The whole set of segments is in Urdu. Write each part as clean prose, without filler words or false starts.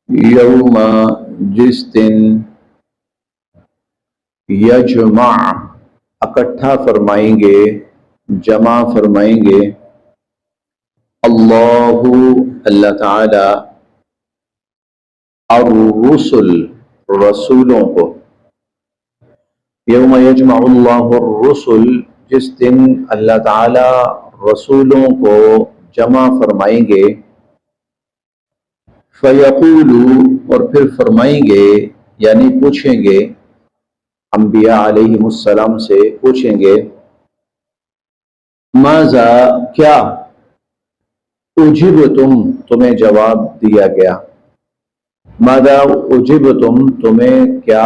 یوم جس دن یجمع اکٹھا فرمائیں گے، جمع فرمائیں گے، اللہ اللہ تعالی الرسل رسولوں کو، یوم یجمع اللہ الرسل جس دن اللہ تعالی رسولوں کو جمع فرمائیں گے، فیقول اور پھر فرمائیں گے یعنی پوچھیں گے، انبیاء علیہم السلام سے پوچھیں گے، ماذا کیا، اجبتم تمہیں جواب دیا گیا، ماذا اجبتم تمہیں کیا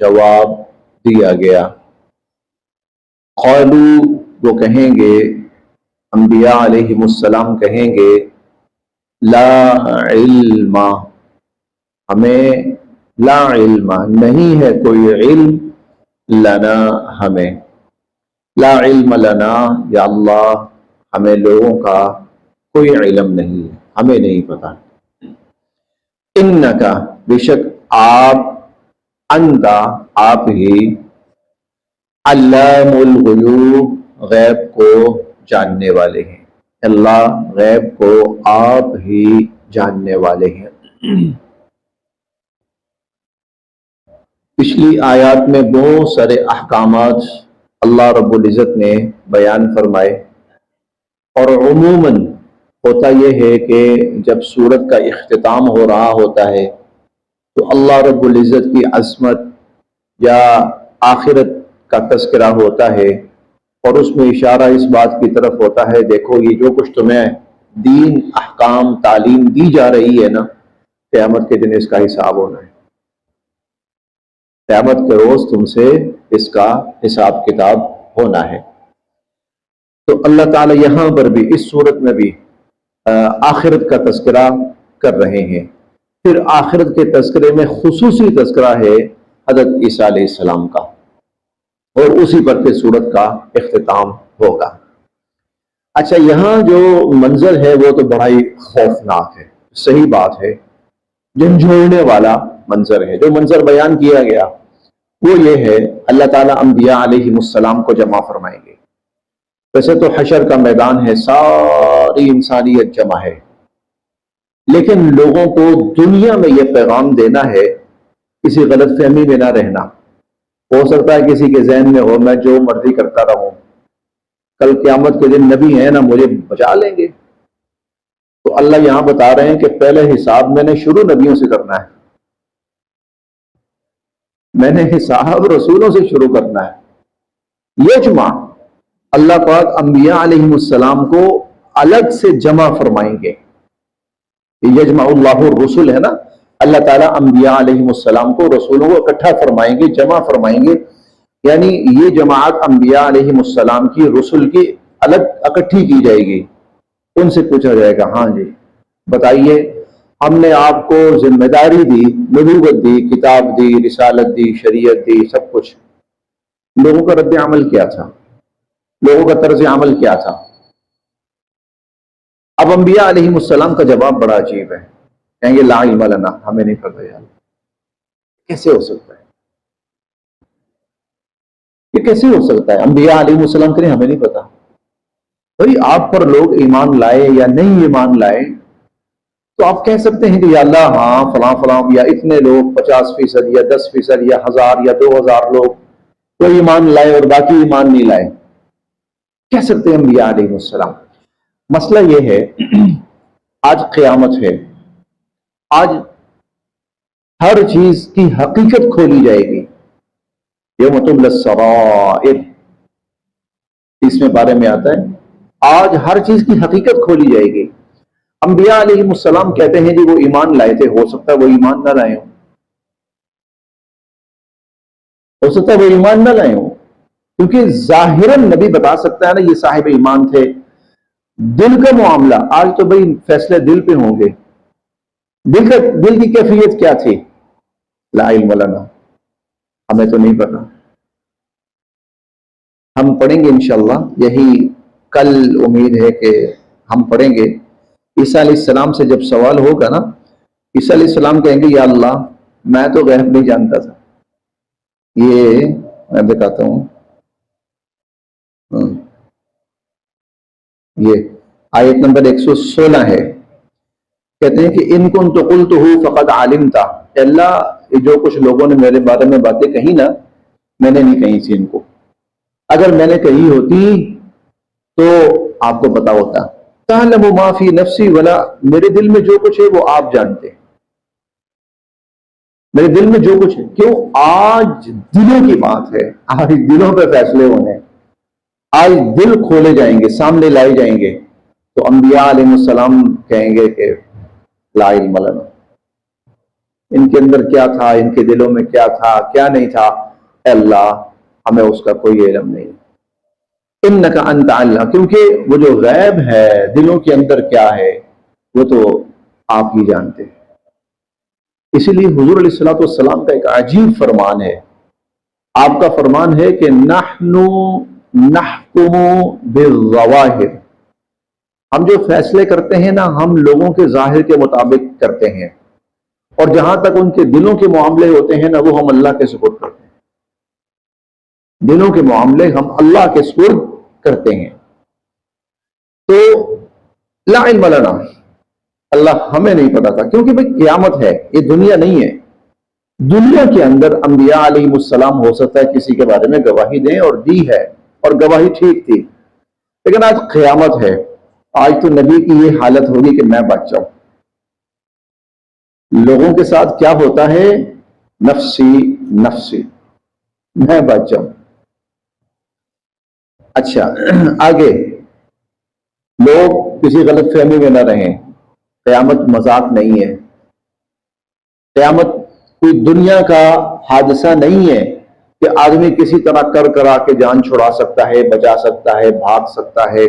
جواب دیا گیا، قالوا وہ کہیں گے، انبیاء علیہم السلام کہیں گے، لا علم ہمیں، لا علم نہیں ہے کوئی علم، لنا ہمیں، لا علم لنا یا اللہ ہمیں لوگوں کا کوئی علم نہیں ہے، ہمیں نہیں پتا، انکا بے شک آپ، انتا آپ ہی، علام الغیوب غیب کو جاننے والے ہیں، اللہ غیب کو آپ ہی جاننے والے ہیں۔ پچھلی آیات میں بہت سارے احکامات اللہ رب العزت نے بیان فرمائے، اور عموماً ہوتا یہ ہے کہ جب سورت کا اختتام ہو رہا ہوتا ہے تو اللہ رب العزت کی عظمت یا آخرت کا تذکرہ ہوتا ہے، اور اس میں اشارہ اس بات کی طرف ہوتا ہے، دیکھو یہ جو کچھ تمہیں دین، احکام، تعلیم دی جا رہی ہے نا، قیامت کے دن اس کا حساب ہونا ہے، قیامت کے روز تم سے اس کا حساب کتاب ہونا ہے۔ تو اللہ تعالی یہاں پر بھی اس صورت میں بھی آخرت کا تذکرہ کر رہے ہیں۔ پھر آخرت کے تذکرے میں خصوصی تذکرہ ہے حضرت عیسیٰ علیہ السلام کا، اور اسی پر پھر صورت کا اختتام ہوگا۔ اچھا، یہاں جو منظر ہے وہ تو بڑا ہی خوفناک ہے، صحیح بات ہے، جھنجھوڑنے والا منظر ہے۔ جو منظر بیان کیا گیا وہ یہ ہے، اللہ تعالیٰ انبیاء علیہ السلام کو جمع فرمائیں گے۔ ویسے تو حشر کا میدان ہے، ساری انسانیت جمع ہے، لیکن لوگوں کو دنیا میں یہ پیغام دینا ہے، کسی غلط فہمی میں نہ رہنا۔ ہو سکتا ہے کسی کے ذہن میں ہو میں جو مرضی کرتا رہوں، کل قیامت کے دن نبی ہیں نا مجھے بچا لیں گے۔ تو اللہ یہاں بتا رہے ہیں کہ پہلے حساب میں نے شروع نبیوں سے کرنا ہے، میں نے حساب رسولوں سے شروع کرنا ہے۔ یجمع اللہ پاک انبیاء علیہ السلام کو الگ سے جمع فرمائیں گے، یجمع اللہ الرسل ہے نا، اللہ تعالیٰ انبیاء علیہ السلام کو، رسولوں کو اکٹھا فرمائیں گے، جمع فرمائیں گے، یعنی یہ جماعت انبیاء علیہ السلام کی، رسل کی الگ اکٹھی کی جائے گی۔ ان سے پوچھا جائے گا، ہاں جی بتائیے، ہم نے آپ کو ذمہ داری دی، نبوت دی، کتاب دی، رسالت دی، شریعت دی، سب کچھ، لوگوں کا رد عمل کیا تھا، لوگوں کا طرز عمل کیا تھا؟ اب انبیاء علیہ السلام کا جواب بڑا عجیب ہے، کہیں گے لا علم لنا، ہمیں نہیں پتہ یار۔ کیسے ہو سکتا ہے یہ، کیسے ہو سکتا ہے؟ انبیاء علیہ السلام کریں ہمیں نہیں پتا؟ بھائی آپ پر لوگ ایمان لائے یا نہیں ایمان لائے تو آپ کہہ سکتے ہیں کہ یا اللہ ہاں فلاں فلاں یا اتنے لوگ 50% یا 10% یا 1000 یا 2000 لوگ وہ ایمان لائے اور باقی ایمان نہیں لائے، کہہ سکتے ہیں انبیاء علیہ السلام۔ مسئلہ یہ ہے، آج قیامت ہے، آج ہر چیز کی حقیقت کھولی جائے گی، یوم تبلی السرائر، اس میں بارے میں آتا ہے، آج ہر چیز کی حقیقت کھولی جائے گی۔ انبیاء علیہ السلام کہتے ہیں جی وہ ایمان لائے تھے، ہو سکتا ہے وہ ایمان نہ لائے ہوں، ہو سکتا ہے وہ ایمان نہ لائے ہوں، کیونکہ ظاہراً نبی بتا سکتا ہے نا یہ صاحب ایمان تھے۔ دل کا معاملہ، آج تو بھئی فیصلے دل پہ ہوں گے، دل کی کیفیت کیا تھی؟ لا علم لنا، ہمیں تو نہیں پتا۔ ہم پڑھیں گے انشاءاللہ، یہی کل امید ہے کہ ہم پڑھیں گے۔ عیسیٰ علیہ السلام سے جب سوال ہوگا نا عیسیٰ علیہ السلام کہیں گے یا اللہ میں تو غیب نہیں جانتا تھا. یہ میں دکھاتا ہوں، یہ آیت نمبر 116 ہے. کہتے ہیں کہ ان کن تو قلتہ فقد علمتا، اللہ یہ جو کچھ لوگوں نے میرے بارے میں باتیں کہی نا، میں نے نہیں کہی تھی ان کو. اگر میں نے کہی ہوتی تو آپ کو پتا ہوتا. تعلم ما فی نفسی ولا، میرے دل میں جو کچھ ہے وہ آپ جانتے ہیں. میرے دل میں جو کچھ ہے، کیوں؟ آج دلوں کی بات ہے، آج دلوں پہ فیصلے ہونے ہیں. آج دل کھولے جائیں گے، سامنے لائے جائیں گے. تو انبیاء علیہ السلام کہیں گے کہ لا علم لنا، ان کے اندر کیا تھا، ان کے دلوں میں کیا تھا کیا نہیں تھا، اے اللہ ہمیں اس کا کوئی علم نہیں. انک انت علام، کیونکہ وہ جو غیب ہے دلوں کے اندر کیا ہے وہ تو آپ ہی جانتے ہیں. اسی لیے حضور علیہ الصلوۃ والسلام کا ایک عجیب فرمان ہے. آپ کا فرمان ہے کہ نحن نحکم بالظواہر، ہم جو فیصلے کرتے ہیں نا ہم لوگوں کے ظاہر کے مطابق کرتے ہیں، اور جہاں تک ان کے دلوں کے معاملے ہوتے ہیں نا وہ ہم اللہ کے سپرد کرتے ہیں. دلوں کے معاملے ہم اللہ کے سپرد کرتے ہیں. تو لا علم لنا، اللہ ہمیں نہیں پتا تھا، کیونکہ بھئی قیامت ہے، یہ دنیا نہیں ہے. دنیا کے اندر انبیاء علیہ السلام ہو سکتا ہے کسی کے بارے میں گواہی دیں، اور دی ہے اور گواہی ٹھیک تھی. لیکن آج قیامت ہے، آج تو نبی کی یہ حالت ہوگی کہ میں بچ جاؤں. لوگوں کے ساتھ کیا ہوتا ہے؟ نفسی نفسی، میں بچ جاؤں. اچھا آگے لوگ کسی غلط فہمی میں نہ رہیں. قیامت مذاق نہیں ہے. قیامت کوئی دنیا کا حادثہ نہیں ہے کہ آدمی کسی طرح کر کرا کے جان چھڑا سکتا ہے، بچا سکتا ہے، بھاگ سکتا ہے،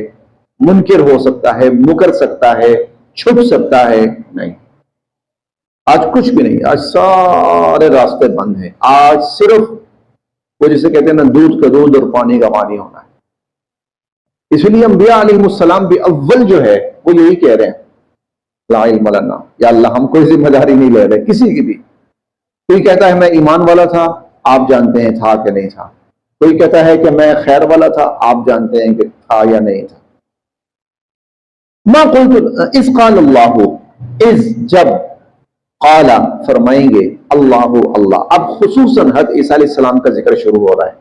منکر ہو سکتا ہے، مکر سکتا ہے، چھپ سکتا ہے. نہیں، آج کچھ بھی نہیں. آج سارے راستے بند ہیں. آج صرف وہ جسے کہتے ہیں نا دودھ کا دودھ اور پانی کا پانی ہونا ہے. اس لیے انبیاء علیہ السلام بھی اول جو ہے وہ یہی کہہ رہے ہیں لا علم لنا، یا اللہ ہم کوئی ذمہ داری نہیں لے رہے کسی کی بھی. کوئی کہتا ہے میں ایمان والا تھا، آپ جانتے ہیں تھا کہ نہیں تھا. کوئی کہتا ہے کہ میں خیر والا تھا، آپ جانتے ہیں کہ تھا یا نہیں تھا. ما قلت اذ قال اللہ، اذ جب، قال فرمائیں گے اللہ اللہ. اب خصوصاً حضرت عیسیٰ علیہ السلام کا ذکر شروع ہو رہا ہے،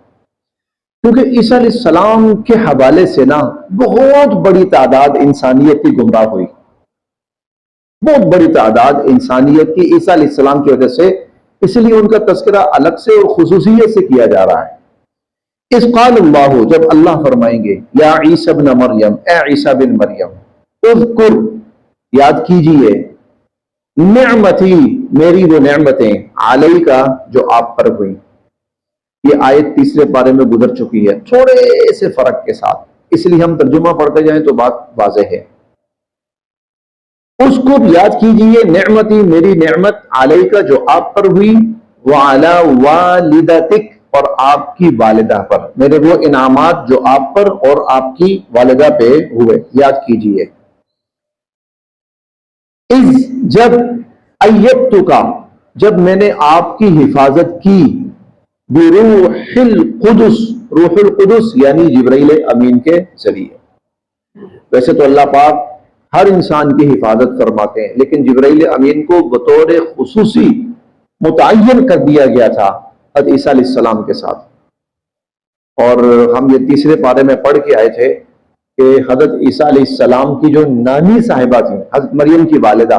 کیونکہ عیسیٰ علیہ السلام کے حوالے سے نا بہت بڑی تعداد انسانیت کی گمراہ ہوئی. بہت بڑی تعداد انسانیت کی عیسیٰ علیہ السلام کی وجہ سے، اس لیے ان کا تذکرہ الگ سے اور خصوصیت سے کیا جا رہا ہے. اس قال اللہ، جب اللہ فرمائیں گے یا عیسیٰ ابن مریم، اے عیسیٰ بن مریم، اذکر، یاد کیجئے، نعمتی، میری وہ نعمتیں، علیکا، جو آپ پر ہوئی. یہ آیت تیسرے پارے میں گزر چکی ہے تھوڑے سے فرق کے ساتھ، اس لیے ہم ترجمہ پڑھتے جائیں تو بات واضح ہے. اس کو یاد کیجئے، نعمتی، میری نعمت، علیکا، جو آپ پر ہوئی، وعلی والدتک، اور آپ کی والدہ پر، میرے وہ انعامات جو آپ پر اور آپ کی والدہ پہ ہوئے، یاد کیجئے. اذ، جب، ایدتک، جب میں نے آپ کی حفاظت کی، بروح القدس، روح القدس یعنی جبرائیل امین کے ذریعے. ویسے تو اللہ پاک ہر انسان کی حفاظت فرماتے ہیں، لیکن جبرائیل امین کو بطور خصوصی متعین کر دیا گیا تھا حضرت عیسیٰ علیہ السلام کے ساتھ. اور ہم یہ تیسرے پارے میں پڑھ کے آئے تھے کہ حضرت عیسیٰ علیہ السلام کی جو نانی صاحبہ تھیں، حضرت مریم کی والدہ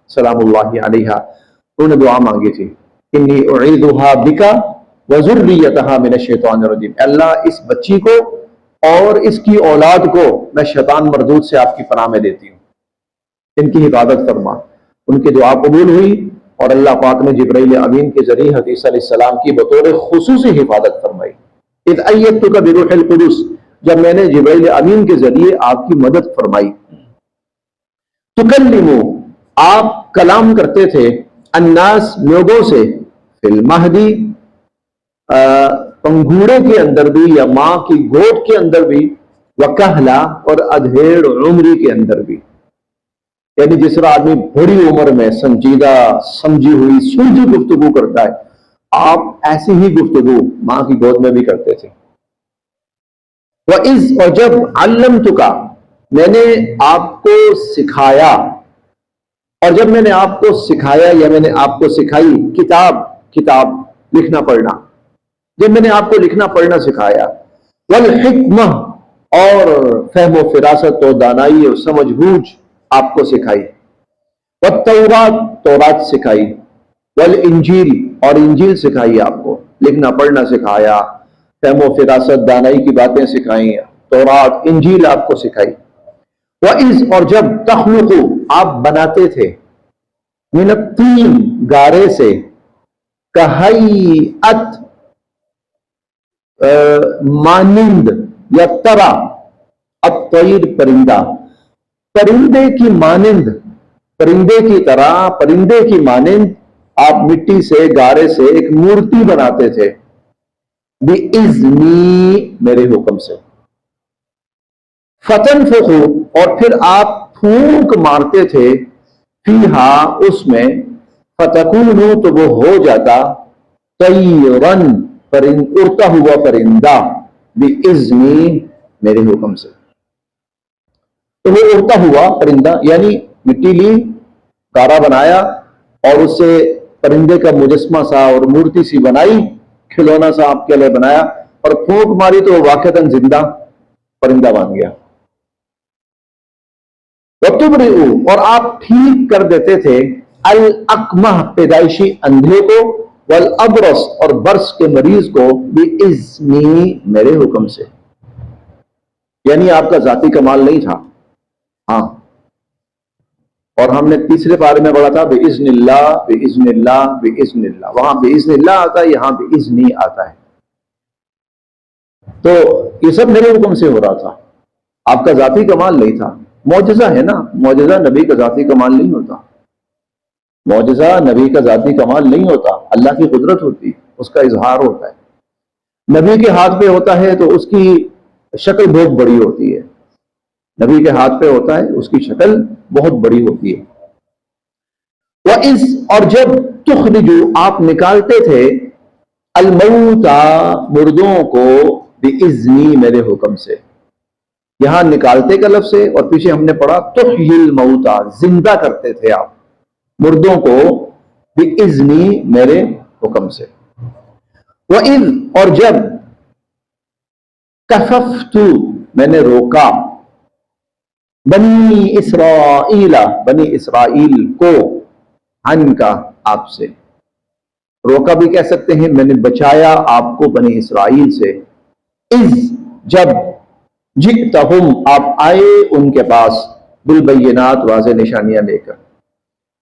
سلام اللہ علیہا، انہوں نے دعا مانگی تھی، انی اعیذها بک وذریتها من الشیطان الرجیم. اللہ اس بچی کو اور اس کی اولاد کو میں شیطان مردود سے آپ کی پناہ میں دیتی ہوں، ان کی حفاظت فرما. ان کی دعا قبول ہوئی اور اللہ پاک نے جبرائیل امین کے ذریعے حضرت عیسیٰ علیہ السلام کی بطور خصوصی حفاظت فرمائی. اذ ایدتک بروح القدس، جب میں نے جبرائیل امین کے ذریعے آپ کی مدد فرمائی. تکلمو، آپ کلام کرتے تھے، الناس، لوگوں سے، فی المہدی، پنگھوڑے کے اندر بھی یا ماں کی گود کے اندر بھی، وکہلا، اور ادھیڑ عمری کے اندر بھی. یعنی جس طرح آدمی بڑی عمر میں سنجیدہ سمجھی ہوئی سلجھی گفتگو کرتا ہے، آپ ایسی ہی گفتگو ماں کی گود میں بھی کرتے تھے۔ وَإِذْ اور جب عَلَّمْتُكَ میں نے آپ کو سکھایا، اور جب میں نے آپ کو سکھایا یا میں نے آپ کو سکھائی کتاب لکھنا پڑھنا، جب میں نے آپ کو لکھنا پڑھنا سکھایا، والحکمہ اور فہم و فراست و دانائی اور سمجھ بوجھ آپ کو سکھائی، والتورات تورات سکھائی، والانجیل اور انجیل سکھائی، آپ کو لکھنا پڑھنا سکھایا، فہم و فراست دانائی کی باتیں سکھائیں، تورات انجیل آپ کو سکھائی۔ وَإِذْ اور جب تخلق آپ بناتے تھے، من الطین گارے سے، کہیئت مانند یا طرح، الطیر پرندہ، پرندے کی مانند، پرندے کی طرح، پرندے کی مانند آپ مٹی سے گارے سے ایک مورتی بناتے تھے، بِإِذْنِی میرے حکم سے، فَتَنْفُخُ اور پھر آپ پھونک مارتے تھے، فیہا اس میں، فَتَكُونُ تو وہ ہو جاتا، طَیْرًا اڑتا ہوا پرندہ، بِإِذْنِی میرے حکم سے، تو وہ اڑتا ہوا پرندہ، یعنی مٹی لی، گارا بنایا اور اس سے پرندے کا مجسمہ سا اور مورتی سی بنائی، کھلونا سا آپ کے لیے بنایا، اور پھونک ماری تو واقعتاً زندہ پرندہ بن گیا۔ وَتُبْرِئُ اور آپ ٹھیک کر دیتے تھے، الْأَكْمَحَ پیدائشی اندھے کو، وَالْأَبْرَص اور برس کے مریض کو، بِإِذْنِی میرے حکم سے، یعنی آپ کا ذاتی کمال نہیں تھا، ہاں، اور ہم نے تیسرے پارے میں پڑھا تھا بِإِذْنِ اللہ بِإِذْنِ اللہ بِإِذْنِ اللہ، وہاں بِإِذْنِ اللہ آتا ہے، یہاں بِإِذْنِی آتا ہے، تو یہ سب میرے حکم سے ہو رہا تھا، آپ کا ذاتی کمال نہیں تھا۔ معجزہ ہے نا، معجزہ نبی کا ذاتی کمال نہیں ہوتا، معجزہ نبی کا ذاتی کمال نہیں ہوتا، اللہ کی قدرت ہوتی، اس کا اظہار ہوتا ہے۔ نبی کے ہاتھ پہ ہوتا ہے تو اس کی شکل بہت بڑی ہوتی ہے، نبی کے ہاتھ پہ ہوتا ہے اس کی شکل بہت بڑی ہوتی ہے۔ وَإِذْ اور جب تخرج آپ نکالتے تھے، الموتى مردوں کو، بِإِذْنِی میرے حکم سے، یہاں نکالتے کا لفظ ہے، اور پیچھے ہم نے پڑھا تحیی الموتى زندہ کرتے تھے آپ مردوں کو، بِإِذْنِی میرے حکم سے۔ وَإِذْ اور جب کففت میں نے روکا، بنی اسرائیل بنی اسرائیل کو، عن کا آپ سے، روکا بھی کہہ سکتے ہیں، میں نے بچایا آپ کو بنی اسرائیل سے، اذ جب جئتہم آپ آئے ان کے پاس، بالبینات واضح نشانیاں لے کر،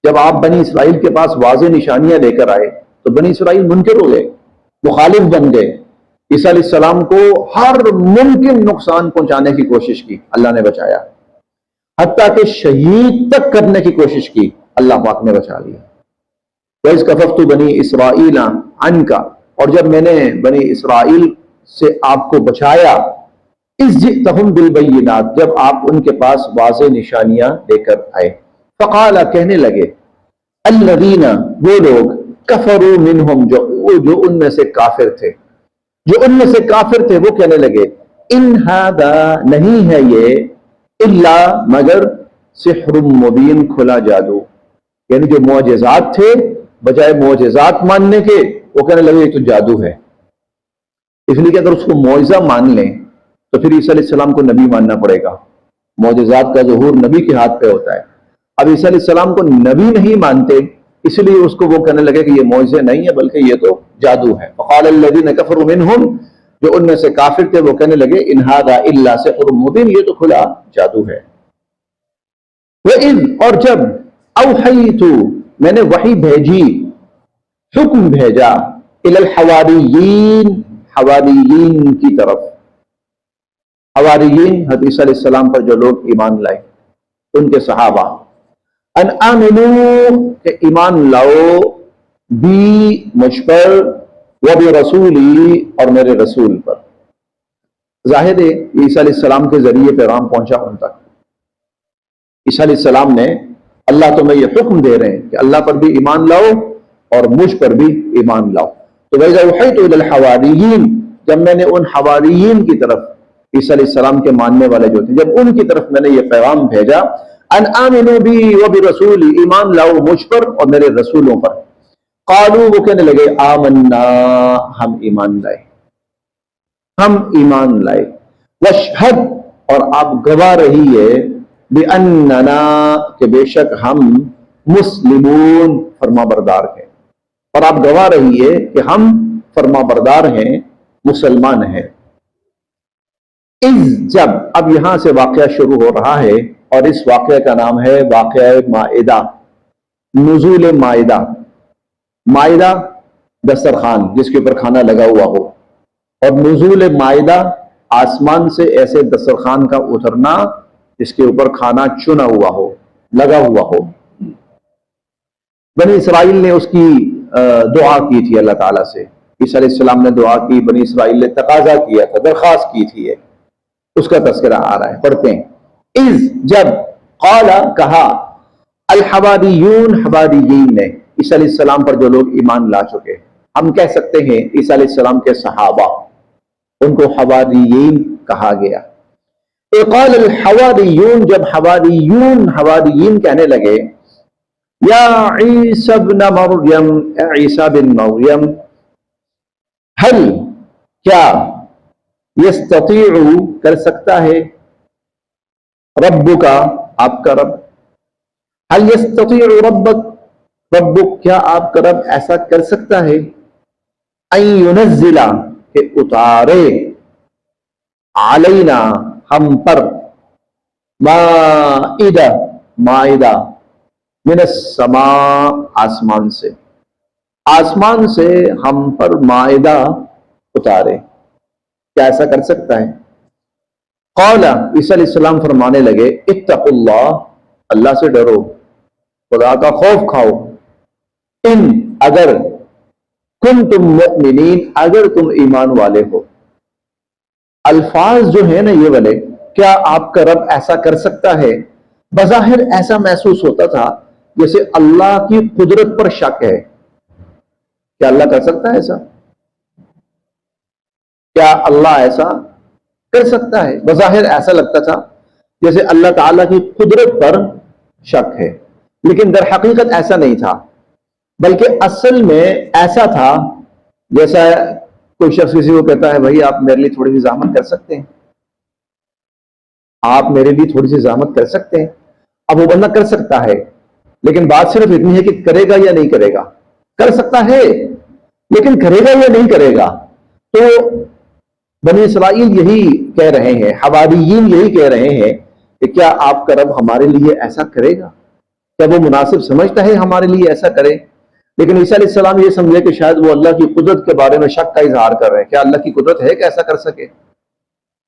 جب آپ بنی اسرائیل کے پاس واضح نشانیاں لے کر آئے تو بنی اسرائیل منکر ہو گئے، مخالف بن گئے، عیسیٰ علیہ السلام کو ہر ممکن نقصان پہنچانے کی کوشش کی، اللہ نے بچایا، حتیٰ کہ شہید تک کرنے کی کوشش کی، اللہ پاک نے بچا لیا۔ وَإِذْ كَفَفْتُ بَنِي إِسْرَائِيلَ عَنْكَ اور جب میں نے بنی اسرائیل سے آپ کو بچایا، اِذْ جِئْتَهُمْ بِالْبَيِّنَاتِ جب آپ ان کے پاس واضح نشانیاں لے کر آئے، فقال کہنے لگے، الَّذِينَ وہ لوگ، كَفَرُوا مِنْهُمْ جو ان میں سے کافر تھے، جو ان میں سے کافر تھے، وہ کہنے لگے، ان هذا نہیں ہے یہ، الا مگر سحر مبین کھلا جادو، یعنی جو معجزات تھے بجائے معجزات ماننے کے وہ کہنے لگے یہ تو جادو ہے، اس لیے کہ اگر اس کو معجزہ مان لیں تو پھر عیسیٰ علیہ السلام کو نبی ماننا پڑے گا، معجزات کا ظہور نبی کے ہاتھ پہ ہوتا ہے، اب عیسیٰ علیہ السلام کو نبی نہیں مانتے، اس لیے اس کو وہ کہنے لگے کہ یہ معجزہ نہیں ہے بلکہ یہ تو جادو ہے۔ فقال الذین کفروا منہم جو ان میں سے کافر تھے وہ کہنے لگے، ان ھذا الا سحر مبین یہ تو کھلا جادو ہے۔ وَإِذْ اور جب اوحیت میں نے وحی بھیجی، حکم بھیجا، الی الحواریین حواریین کی طرف، حواریین حضرت عیسیٰ علیہ السلام پر جو لوگ ایمان لائے ان کے صحابہ، ان آمنوا کہ ایمان لاؤ، بی مجھ پر، و برسولی اور میرے رسول پر، ظاہر ہے عیسیٰ علیہ السلام کے ذریعے پیغام پہنچا ان تک، عیسیٰ علیہ السلام نے اللہ تمہیں یہ حکم دے رہے ہیں کہ اللہ پر بھی ایمان لاؤ اور مجھ پر بھی ایمان لاؤ. تو وَإِذَا أُوحِيتُ إِلَى الْحَوَارِيِّينَ، جب میں نے ان حواریین کی طرف، عیسیٰ علیہ السلام کے ماننے والے جو تھے، جب ان کی طرف میں نے یہ پیغام بھیجا، ان آمنوا بی وبرسولی، ایمان لاؤ مجھ پر اور میرے رسولوں پر. قالوا، وہ کہنے لگے، آمنا، ہم ایمان لائے، ہم ایمان لائے. واشہد، اور آپ گواہ رہیے، بأننا، کہ بے شک ہم مسلمون، فرما بردار ہیں، اور آپ گواہ رہیے کہ ہم فرما بردار ہیں، مسلمان ہیں. جب، اب یہاں سے واقعہ شروع ہو رہا ہے اور اس واقعہ کا نام ہے واقعہ مائدہ، نزول مائدہ. مائدہ دسترخوان جس کے اوپر کھانا لگا ہوا ہو، اور نزول مائدہ آسمان سے ایسے دسترخوان کا اترنا جس کے اوپر کھانا چنا ہوا ہو، لگا ہوا ہو. بنی اسرائیل نے اس کی دعا کی تھی اللہ تعالیٰ سے. عیسیٰ علیہ السلام نے دعا کی، بنی اسرائیل نے تقاضا کیا تھا، درخواست کی تھی. اس کا تذکرہ آ رہا ہے، پڑھتے ہیں. جب، قال، کہا، الحواریون، حواریین نے، عیسیٰ علیہ السلام پر جو لوگ ایمان لا چکے، ہم کہہ سکتے ہیں عیسیٰ علیہ السلام کے صحابہ، ان کو حواریین کہا گیا. قال الحواریون، جب حواریین کہنے لگے، یا عیسی ابن مریم، اے عیسیٰ بن مریم، حل، کیا، یستطیع، کر سکتا ہے، ربک، آپ کا رب، حل یستطیع ربک، کیا آپ کا رب ایسا کر سکتا ہے، ان ینزل، کہ اتارے، علینا، ہم پر، مائدہ، من السماء، آسمان سے، آسمان سے ہم پر مائدہ اتارے، کیا ایسا کر سکتا ہے. قال، عیسیٰ علیہ السلام فرمانے لگے، اتقوا اللہ، اللہ سے ڈرو، خدا کا خوف کھاؤ، ان، اگر، کنتم مؤمنین، اگر تم ایمان والے ہو. الفاظ جو ہیں نا یہ والے، کیا آپ کا رب ایسا کر سکتا ہے، بظاہر ایسا محسوس ہوتا تھا جیسے اللہ کی قدرت پر شک ہے. کیا اللہ کر سکتا ہے ایسا؟ کیا اللہ ایسا کر سکتا ہے؟ بظاہر ایسا لگتا تھا جیسے اللہ تعالیٰ کی قدرت پر شک ہے، لیکن در حقیقت ایسا نہیں تھا، بلکہ اصل میں ایسا تھا جیسا کوئی شخص کسی کو کہتا ہے، بھائی آپ میرے لیے تھوڑی سی زحمت کر سکتے ہیں، آپ میرے لیے تھوڑی سی زحمت کر سکتے ہیں. اب وہ بندہ کر سکتا ہے، لیکن بات صرف اتنی ہے کہ کرے گا یا نہیں کرے گا. کر سکتا ہے لیکن کرے گا یا نہیں کرے گا. تو بنی اسرائیل یہی کہہ رہے ہیں، حواریین یہی کہہ رہے ہیں کہ کیا آپ کا رب ہمارے لیے ایسا کرے گا؟ کیا وہ مناسب سمجھتا ہے ہمارے لیے ایسا کرے؟ لیکن عیسیٰ علیہ السلام یہ سمجھے کہ شاید وہ اللہ کی قدرت کے بارے میں شک کا اظہار کر رہے ہیں. کیا اللہ کی قدرت ہے کہ ایسا کر سکے؟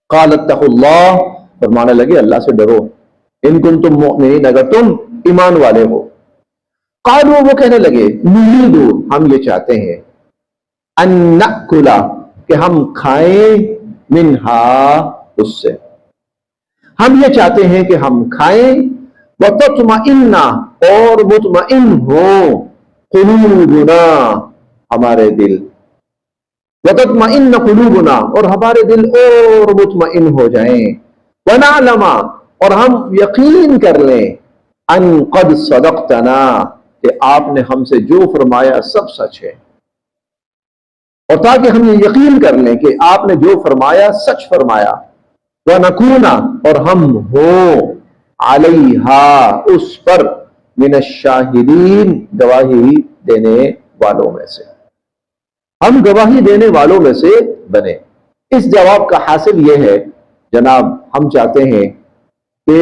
قال اتقوا اللہ، فرمانے لگے اللہ سے ڈرو، ان کنتم مؤمنین، اگر تم ایمان والے ہو. قالوا، وہ کہنے لگے، نريد، ہم یہ چاہتے ہیں، ان نأکل، کہ ہم کھائیں، منہا، اس سے، ہم یہ چاہتے ہیں کہ ہم کھائیں، وتطمئن، اور مطمئن ہو، قلوبنا، ہمارے دل، وتطمئن قلوبنا، اور ہمارے دل اور مطمئن ہو جائیں، ونعلم، اور ہم یقین کر لیں، ان قد صدقتنا، کہ آپ نے ہم سے جو فرمایا سب سچ ہے، اور تاکہ ہم یہ یقین کر لیں کہ آپ نے جو فرمایا سچ فرمایا. وَنَكُونَ، اور ہم ہوں، عَلَيْهَا، اس پر، من الشاہدین، گواہی دینے والوں میں سے، ہم گواہی دینے والوں میں سے بنے. اس جواب کا حاصل یہ ہے جناب، ہم چاہتے ہیں کہ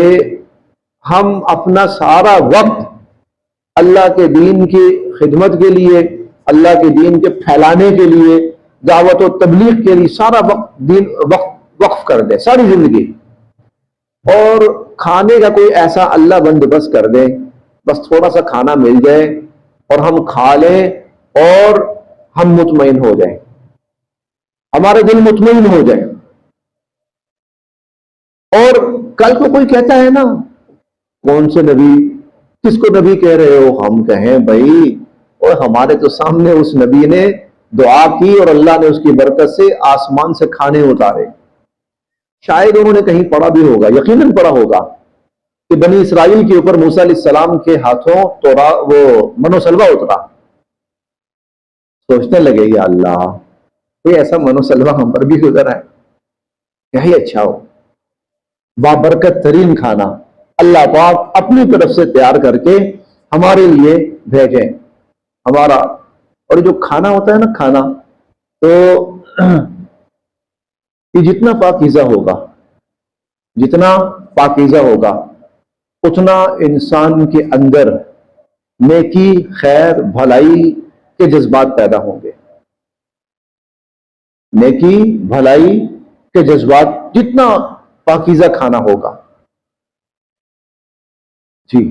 ہم اپنا سارا وقت اللہ کے دین کی خدمت کے لیے، اللہ کے دین کے پھیلانے کے لیے، دعوت و تبلیغ کے لیے سارا وقت وقف کر دیں، ساری زندگی، اور کھانے کا کوئی ایسا اللہ بندوبست کر دیں، بس تھوڑا سا کھانا مل جائے اور ہم کھا لیں اور ہم مطمئن ہو جائیں، ہمارے دل مطمئن ہو جائے. اور کل کو کوئی کہتا ہے نا، کون سے نبی کس کو نبی کہہ رہے ہو؟ ہم کہیں بھائی اور ہمارے تو سامنے اس نبی نے دعا کی اور اللہ نے اس کی برکت سے آسمان سے کھانے اتارے. شاید انہوں نے کہیں پڑھا بھی ہوگا، یقیناً پڑھا ہوگا کہ بنی اسرائیل کے اوپر موسیٰ علیہ السلام کے ہاتھوں وہ منو سلوہ اترا. سوچنے لگے یا اللہ کوئی ایسا منو سلوہ ہم پر بھی گزرا ہے، کیا ہی اچھا ہو. بابرکت ترین کھانا اللہ پاک اپنی طرف سے تیار کر کے ہمارے لیے بھیجیں. ہمارا اور جو کھانا ہوتا ہے نا، کھانا تو یہ جتنا پاکیزہ ہوگا، جتنا پاکیزہ ہوگا اتنا انسان کے اندر نیکی، خیر، بھلائی کے جذبات پیدا ہوں گے. نیکی، بھلائی کے جذبات جتنا پاکیزہ کھانا ہوگا. جی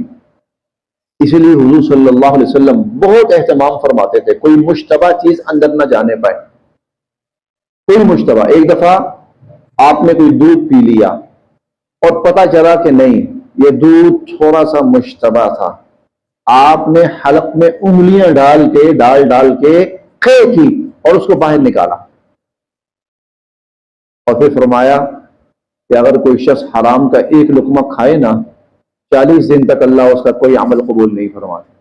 اسی لیے حضور صلی اللہ علیہ وسلم بہت اہتمام فرماتے تھے کوئی مشتبہ چیز اندر نہ جانے پائے. کوئی مشتبہ، ایک دفعہ آپ نے کوئی دودھ پی لیا اور پتہ چلا کہ نہیں یہ دودھ تھوڑا سا مشتبہ تھا، آپ نے حلق میں انگلیاں ڈال کے قے کی اور اس کو باہر نکالا، اور پھر فرمایا کہ اگر کوئی شخص حرام کا ایک لقمہ کھائے نا 40 دن تک اللہ اس کا کوئی عمل قبول نہیں فرماتا.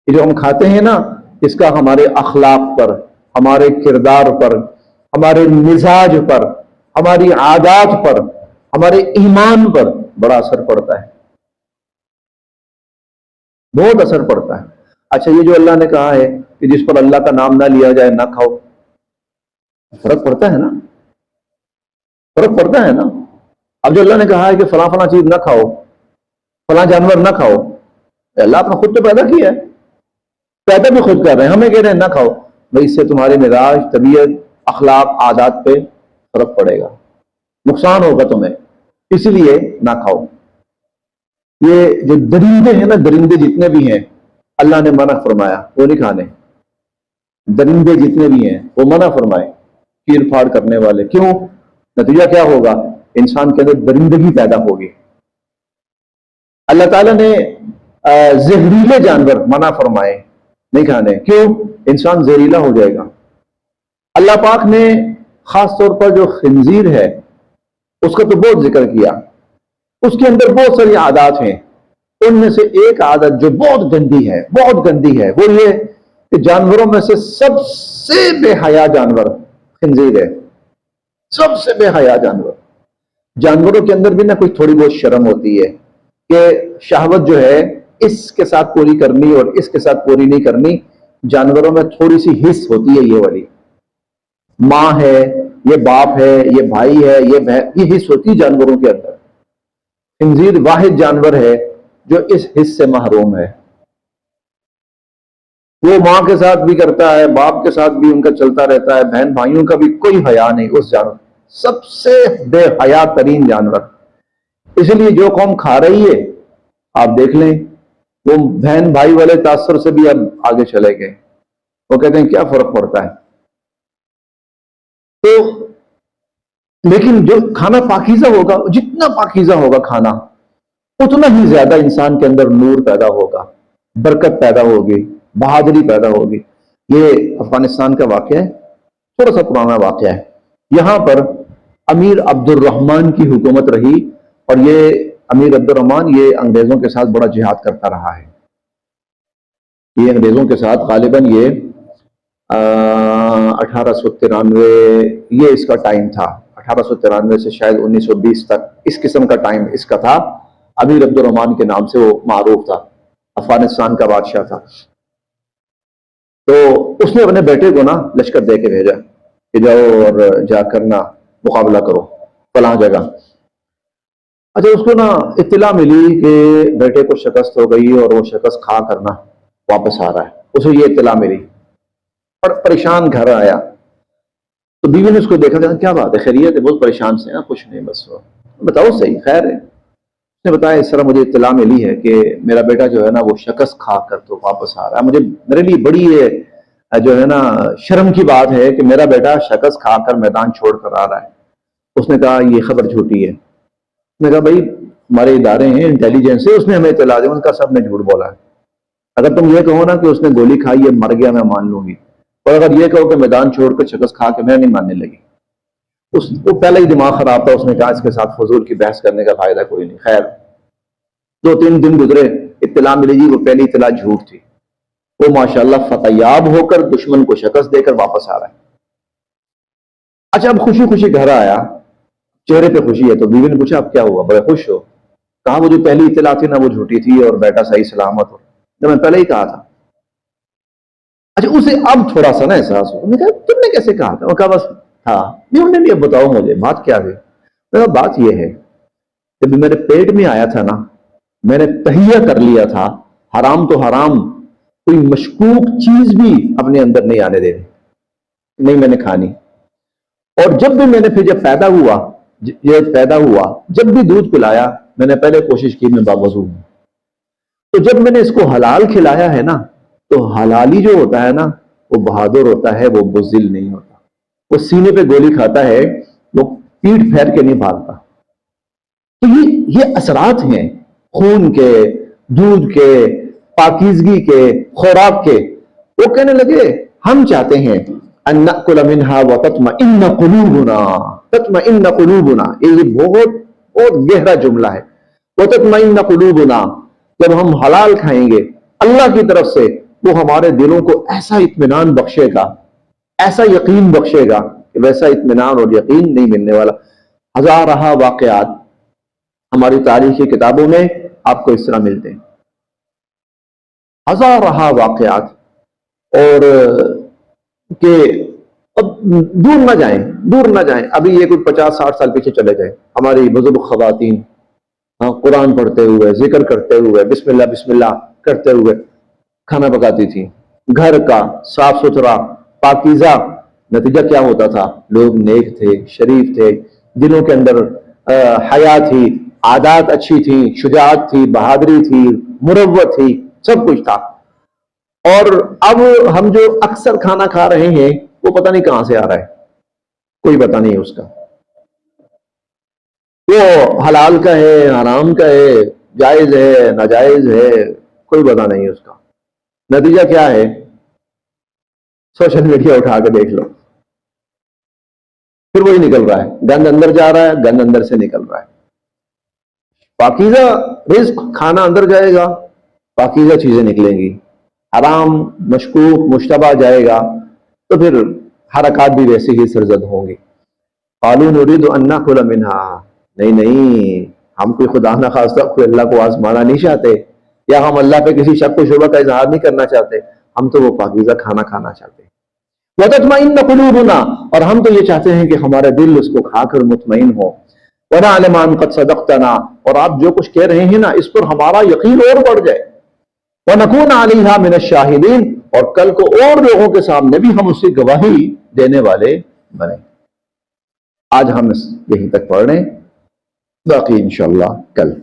یہ جو ہم کھاتے ہیں نا، اس کا ہمارے اخلاق پر، ہمارے کردار پر، ہمارے مزاج پر، ہماری عادات پر، ہمارے ایمان پر بڑا اثر پڑتا ہے، بہت اثر پڑتا ہے. اچھا یہ جو اللہ نے کہا ہے کہ جس پر اللہ کا نام نہ لیا جائے نہ کھاؤ، فرق پڑتا ہے نا، فرق پڑتا ہے نا. اب جو اللہ نے کہا ہے کہ فلاں فلاں چیز نہ کھاؤ، فلاں جانور نہ کھاؤ، اللہ آپ نے خود تو پیدا کیا ہے، پیدا بھی خود کر رہے ہیں، ہمیں کہہ رہے ہیں نہ کھاؤ. بھائی اس سے تمہارے مزاج، طبیعت، اخلاق، عادات پہ فرق پڑے گا، نقصان ہوگا تمہیں، اسی لیے نہ کھاؤ. یہ جو درندے ہیں نا، درندے جتنے بھی ہیں اللہ نے منع فرمایا وہ نہیں کھانے. درندے جتنے بھی ہیں وہ منع فرمائے، چیر پھاڑ کرنے والے. کیوں؟ نتیجہ کیا ہوگا؟ انسان کے اندر درندگی پیدا ہوگی. اللہ تعالیٰ نے زہریلے جانور منع فرمائے نہیں کھانے. کیوں؟ انسان زہریلا ہو جائے گا. اللہ پاک نے خاص طور پر جو خنزیر ہے اس کا تو بہت ذکر کیا، اس کے اندر بہت ساری عادات ہیں. ان میں سے ایک عادت جو بہت گندی ہے، بہت گندی ہے، وہ یہ کہ جانوروں میں سے سب سے بے حیا جانور خنزیر ہے. سب سے بے حیا جانور. جانوروں کے اندر بھی نہ کوئی تھوڑی بہت شرم ہوتی ہے کہ شہوت جو ہے اس کے ساتھ پوری کرنی اور اس کے ساتھ پوری نہیں کرنی. جانوروں میں تھوڑی سی حس ہوتی ہے، یہ والی ماں ہے، یہ باپ ہے، یہ بھائی ہے، یہ حس ہوتی ہے جانوروں کے اندر. خنزیر واحد جانور ہے جو اس حص سے محروم ہے. وہ ماں کے ساتھ بھی کرتا ہے، باپ کے ساتھ بھی ان کا چلتا رہتا ہے، بہن بھائیوں کا بھی کوئی حیا نہیں اس جانور. سب سے بے حیا ترین جانور. اس لیے جو قوم کھا رہی ہے آپ دیکھ لیں، وہ بہن بھائی والے تاثر سے بھی اب آگے چلے گئے. وہ کہتے ہیں کیا فرق پڑتا ہے. تو لیکن جو کھانا پاکیزہ ہوگا، جتنا پاکیزہ ہوگا کھانا اتنا ہی زیادہ انسان کے اندر نور پیدا ہوگا، برکت پیدا ہوگی، بہادری پیدا ہوگی. یہ افغانستان کا واقعہ ہے، تھوڑا سا پرانا واقعہ ہے. یہاں پر امیر عبد الرحمان کی حکومت رہی، اور یہ امیر عبد الرحمان یہ انگریزوں کے ساتھ بڑا جہاد کرتا رہا ہے. یہ انگریزوں کے ساتھ غالباً یہ 1893 یہ اس کا ٹائم تھا. 1893 سے شاید 1920 تک اس قسم کا ٹائم اس کا تھا. امیر عبد الرحمان کے نام سے وہ معروف تھا، افغانستان کا بادشاہ تھا. تو اس نے اپنے بیٹے کو نا لشکر دے کے بھیجا کہ جاؤ اور جا کر نا مقابلہ کرو فلاں جگہ. اچھا اس کو نا اطلاع ملی کہ بیٹے کو شکست ہو گئی اور وہ شکست کھا کرنا واپس آ رہا ہے. اسے یہ اطلاع ملی اور پریشان گھر آیا. تو بیوی نے اس کو دیکھا کہ کیا بات ہے، خیریت ہے؟ بہت پریشان سے. کچھ نہیں، بس بتاؤ صحیح، خیر ہے. اس نے بتایا اس طرح مجھے اطلاع ملی ہے کہ میرا بیٹا جو ہے نا وہ شکست کھا کر تو واپس آ رہا ہے. میرے لیے بڑی جو ہے نا شرم کی بات ہے کہ میرا بیٹا شکست کھا کر میدان چھوڑ کر آ رہا ہے. اس نے کہا یہ خبر جھوٹی ہے. میں کہا بھائی ہمارے ادارے ہیں انٹیلیجنس سے، اس نے ہمیں اطلاع دی۔ ان کا سب نے جھوٹ بولا ہے۔ اگر تم یہ کہو نا کہ اس نے گولی کھائی ہے مر گیا، میں مان لوں گی، اور اگر یہ کہو کہ میدان چھوڑ کر شکست کھا کے، میں نہیں ماننے لگی۔ وہ پہلے ہی دماغ خراب تھا، اس نے کہا اس کے ساتھ فضول کی بحث کرنے کا فائدہ کوئی نہیں۔ خیر 2-3 دن گزرے، اطلاع ملی جی وہ پہلی اطلاع جھوٹ تھی۔ وہ ماشاءاللہ فتح یاب ہو کر دشمن کو شکست دے کر واپس آ رہا ہے۔ اچھا اب خوشی خوشی گھر آیا، چہرے پہ خوشی ہے، تو بیوی نے پوچھا اب کیا ہوا، بڑے خوش ہو؟ کہا وہ جو پہلی اطلاع تھی نا وہ جھوٹی تھی، اور بیٹا صحیح سلامت ہو، جب میں پہلے ہی کہا تھا۔ اچھا اسے اب تھوڑا سا نا احساس ہو، میں کہا تم نے کیسے کہا تھا؟ وہ کہا بس ہاں نہیں، انہوں نے اب بتاؤ مجھے بات کیا ہے؟ میں کہا بات یہ ہے جب میرے پیٹ میں آیا تھا نا، میں نے تہیہ کر لیا تھا حرام تو حرام، کوئی مشکوک چیز بھی اپنے اندر نہیں آنے دینی، نہیں میں نے کھانی۔ اور جب بھی میں نے پھر جب پیدا ہوا جب بھی دودھ پلایا، میں نے پہلے کوشش کی میں باوضو ہوں۔ تو جب میں نے اس کو حلال کھلایا ہے نا، تو حلالی جو ہوتا ہے نا وہ بہادر ہوتا ہے، وہ بزدل نہیں ہوتا۔ وہ سینے پہ گولی کھاتا ہے، وہ پیٹھ پھیر کے نہیں بھاگتا۔ تو یہ اثرات ہیں خون کے، دودھ کے، پاکیزگی کے، خوراک کے۔ وہ کہنے لگے ہم چاہتے ہیں ان نأکل منها وتطمئن قلوبنا، تطمئن قلوبنا، یہ بہت بہت گہرا جملہ ہے۔ وتطمئن قلوبنا، جب ہم حلال کھائیں گے اللہ کی طرف سے، وہ ہمارے دلوں کو ایسا اطمینان بخشے گا، ایسا یقین بخشے گا کہ ویسا اطمینان اور یقین نہیں ملنے والا۔ ہزارہ واقعات ہماری تاریخی کتابوں میں آپ کو اس طرح ملتے ہیں، ہزارہ واقعات۔ اور کہ اب دور نہ جائیں، ابھی یہ کوئی 50-60 سال پیچھے چلے جائیں، ہماری بزرگ خواتین قرآن پڑھتے ہوئے، ذکر کرتے ہوئے، بسم اللہ بسم اللہ کرتے ہوئے کھانا پکاتی تھی، گھر کا صاف ستھرا پاکیزہ۔ نتیجہ کیا ہوتا تھا؟ لوگ نیک تھے، شریف تھے، دلوں کے اندر حیا تھی، عادات اچھی تھی، شجاعت تھی، بہادری تھی، مروت تھی، سب کچھ تھا۔ اور اب ہم جو اکثر کھانا کھا رہے ہیں وہ پتہ نہیں کہاں سے آ رہا ہے، کوئی پتہ نہیں اس کا، وہ حلال کا ہے، حرام کا ہے، جائز ہے، ناجائز ہے، کوئی پتہ نہیں اس کا۔ نتیجہ کیا ہے؟ سوشل میڈیا اٹھا کے دیکھ لو، پھر وہی نکل رہا ہے، گند اندر جا رہا ہے، گند اندر سے نکل رہا ہے۔ پاکیزہ رزق کھانا اندر جائے گا، پاکیزہ چیزیں نکلیں گی، حرام مشکوک مشتبہ جائے گا تو پھر حرکات بھی ویسے ہی سرزد ہوں گی۔ قالوا نريد ان ناكل منها، نہیں ہم کوئی خدا نہ خواستہ کوئی اللہ کو آزمانا نہیں چاہتے، یا ہم اللہ پہ کسی شک و شبہ کا اظہار نہیں کرنا چاہتے، ہم تو وہ پاکیزہ کھانا کھانا چاہتے ہیں۔ وتطمئن قلوبنا، اور ہم تو یہ چاہتے ہیں کہ ہمارے دل اس کو کھا کر مطمئن ہو۔ ونعلم ان قد صدقتنا، اور آپ جو کچھ کہہ رہے ہیں نا اس پر ہمارا یقین اور بڑھ جائے۔ وَنَكُونَ عَلَيْهَا مِنَ الشَّاهِدِينَ، اور کل کو اور لوگوں کے سامنے بھی ہم اس کی گواہی دینے والے بنیں۔ آج ہم یہیں تک پڑھ رہے ہیں، باقی انشاءاللہ کل۔